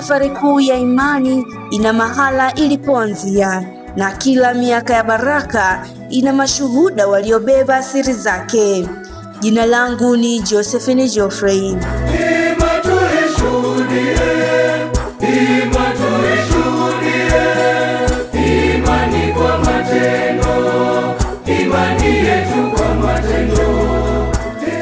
safari kuu ya imani ina mahala ilipoanzia, na kila miaka ya baraka ina mashuhuda waliobeba siri zake. Jina langu ni Josephine Geoffrey. Imani kwa matendo, imani yetu kwa matendo.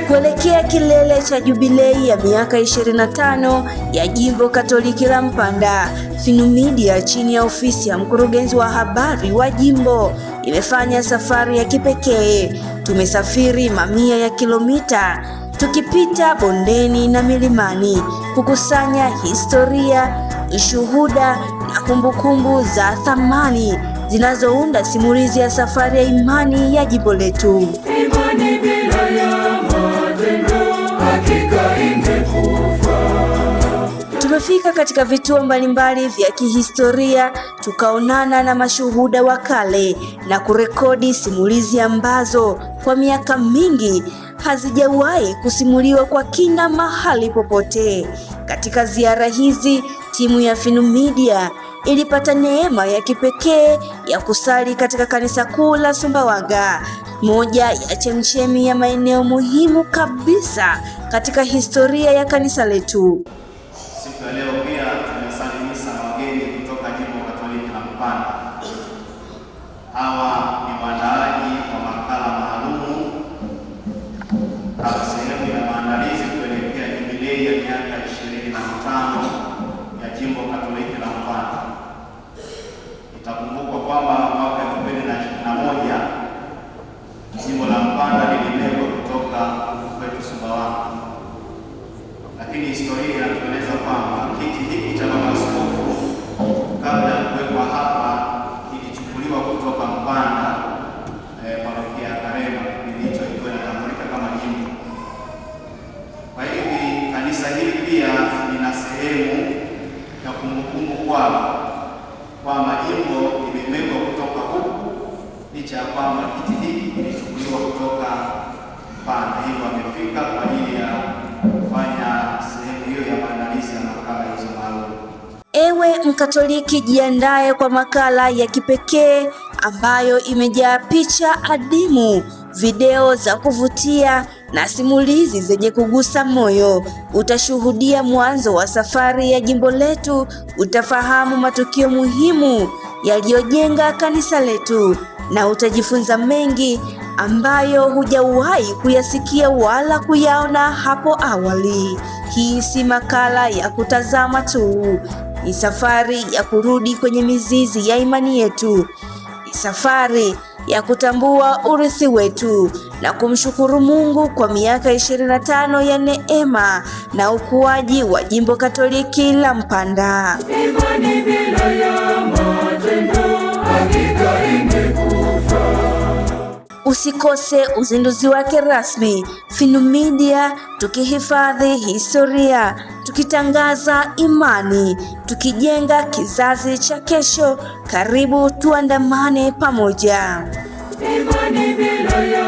Kuelekea kilele cha jubilei ya miaka 25 ya Jimbo Katoliki la Mpanda, Finumedia chini ya ofisi ya mkurugenzi wa habari wa jimbo imefanya safari ya kipekee. Tumesafiri mamia ya kilomita tukipita bondeni na milimani kukusanya historia, ushuhuda na kumbukumbu za thamani zinazounda simulizi ya safari ya imani ya jimbo letu. Imani bila ya matendo hakika ingekufa. Tumefika katika vituo mbalimbali vya kihistoria, tukaonana na mashuhuda wa kale na kurekodi simulizi ambazo kwa miaka mingi hazijawahi kusimuliwa kwa kina mahali popote. Katika ziara hizi, timu ya Finumedia ilipata neema ya kipekee ya kusali katika kanisa kuu la Sumbawanga, moja ya chemchemi ya maeneo muhimu kabisa katika historia ya kanisa letu. Siku ya leo pia tumesali misa na wageni kutoka Jimbo Katoliki la Mpanda. Hawa ni waandaaji wa makala maalumu kama sehemu ya maandalizi kuelekea jubilei ya miaka 25 ya Jimbo Katoliki la Mpanda. Itakumbukwa kwamba mwaka 2021 Jimbo la Mpanda lilimegwa kutoka kwetu Sumbawanga. Lakini historia inatueleza kwamba kiti hiki cha baba askofu kabla ya kuwekwa hapa kilichukuliwa kutoka Mpanda, parokia ya Karema, kilicho ilikuwa inatambulika kama jimbo. Kwa hivi kanisa hili pia lina sehemu ya kumbukumbu kwamba jimbo limemegwa kutoka huku, licha ya kwamba kiti hiki kilichukuliwa kutoka Mpanda. Hivyo amefika kwa ajili ya kufanya sehemu hiyo ya maandalizi ya makala hizo maalum. Ewe Mkatoliki, jiandae kwa makala ya kipekee ambayo imejaa picha adimu, video za kuvutia na simulizi zenye kugusa moyo. Utashuhudia mwanzo wa safari ya jimbo letu, utafahamu matukio muhimu yaliyojenga kanisa letu, na utajifunza mengi ambayo hujawahi kuyasikia wala kuyaona hapo awali. Hii si makala ya kutazama tu, ni safari ya kurudi kwenye mizizi ya imani yetu. Ni safari ya kutambua urithi wetu na kumshukuru Mungu kwa miaka 25 ya neema na ukuaji wa Jimbo Katoliki la Mpanda. Imani bila ya matendo hakika ingekufa. Usikose uzinduzi wake rasmi. Finumedia, tukihifadhi historia, tukitangaza imani, tukijenga kizazi cha kesho. Karibu tuandamane pamoja. Imani bila ya